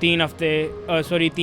3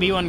B1